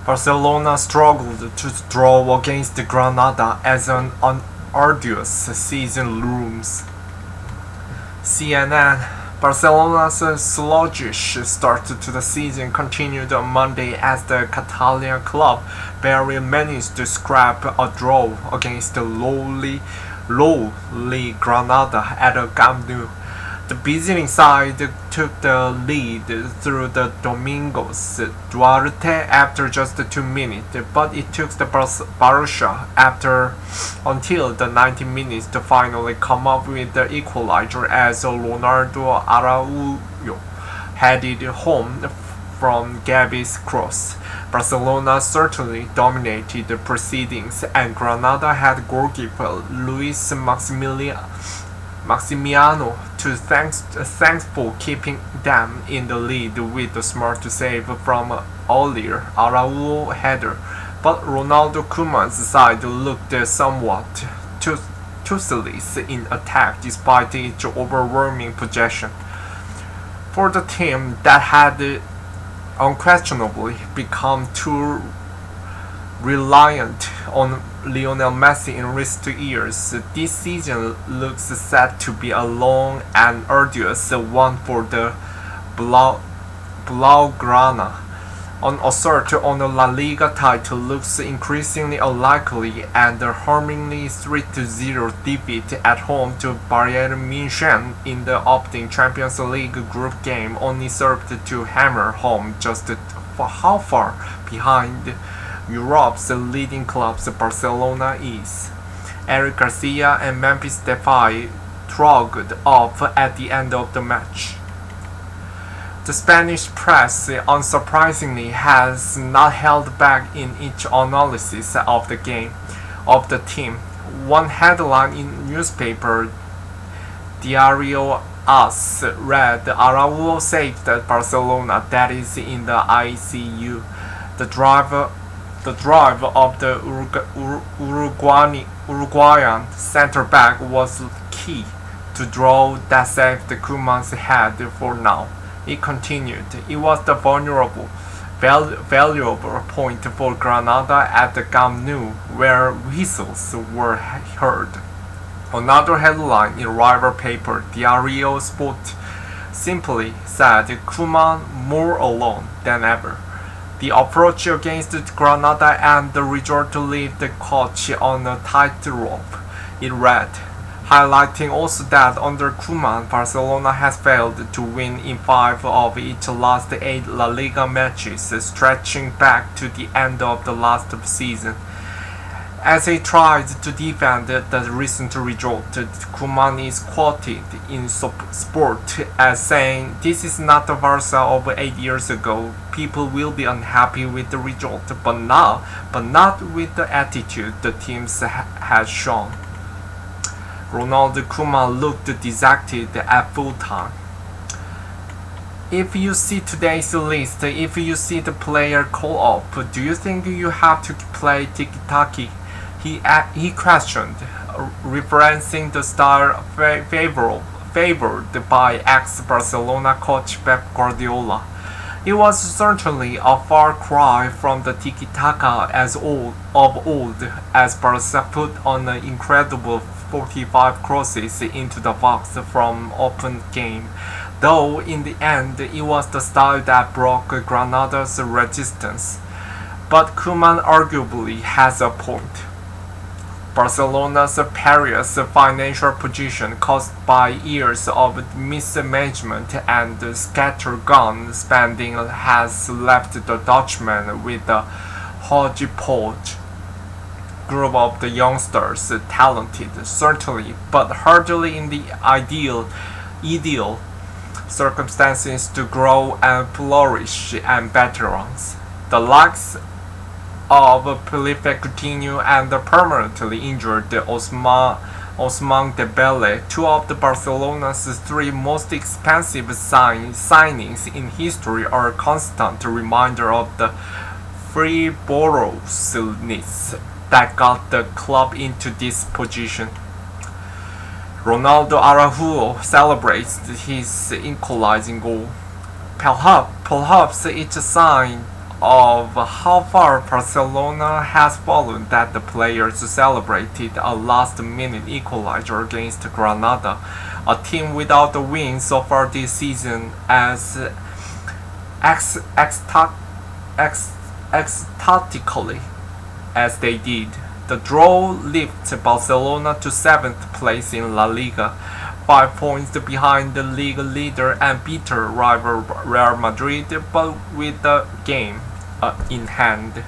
Barcelona struggled to draw against Granada as an arduous season looms. CNN. Barcelona's sluggish start to the season continued on Monday as the Catalan club barely managed to scrap a draw against the lowly Granada at the Camp Nou. The visiting side took the lead through the Domingos Duarte after just 2 minutes, but it took the Barça until the 90 minutes to finally come up with the equalizer as Ronaldo Araujo headed home from Gavi's cross. Barcelona certainly dominated the proceedings, and Granada had goalkeeper Luis Maximiano to thankful keeping them in the lead with a smart save from Olier Araujo header, but Ronaldo Koeman's side looked somewhat toothless in attack despite its overwhelming possession. For the team that had unquestionably become too reliant on Lionel Messi in recent years, this season looks set to be a long and arduous one for the Blaugrana. An assault on the La Liga title looks increasingly unlikely, and the harmingly 3-0 defeat at home to Bayern Munich in the opening Champions League group game only served to hammer home just how far behind Europe's leading clubs Barcelona is. Eric Garcia and Memphis Depay shrugged off at the end of the match. The Spanish press, unsurprisingly, has not held back in its analysis of the team. One headline in newspaper Diario AS read, "Araujo saved Barcelona, that is in the ICU." The drive of the Uruguayan centre-back was key to draw that saved Koeman's head for now. It continued. It was the valuable point for Granada at the Camp Nou, where whistles were heard. Another headline in rival paper, Diario Sport, simply said Koeman more alone than ever. The approach against Granada and the result to leave the coach on a tightrope, it read, highlighting also that under Koeman, Barcelona has failed to win in 5 of its last 8 La Liga matches, stretching back to the end of the last season. As he tried to defend the recent result, Koeman is quoted in Sport as saying, "This is not the Barca of 8 years ago. People will be unhappy with the result, but not with the attitude the team has shown." Ronald Koeman looked dejected at full time. If you see today's list, if you see the player call-up, do you think you have to play tikitaka? He questioned, referencing the style favored by ex-Barcelona coach Pep Guardiola. It was certainly a far cry from the tikitaka of old, as Barca put on an incredible 45 crosses into the box from open game, though in the end it was the style that broke Granada's resistance. But Koeman arguably has a point. Barcelona's precarious financial position caused by years of mismanagement and scattergun spending has left the Dutchman with a hodgepodge group of the youngsters, talented certainly, but hardly in the ideal circumstances to grow and flourish, and veterans. The likes of prolific Coutinho and the permanently injured Ousmane Dembele, 2 of the Barcelona's 3 most expensive signings in history, are a constant reminder of the frivolousness that got the club into this position. Ronaldo Araujo celebrates his equalizing goal. Perhaps it's a sign of how far Barcelona has fallen that the players celebrated a last-minute equalizer against Granada, a team without a win so far this season, as ecstatically as they did. The draw lifted Barcelona to 7th place in La Liga, 5 points behind the league leader and bitter rival Real Madrid, but with the game in hand.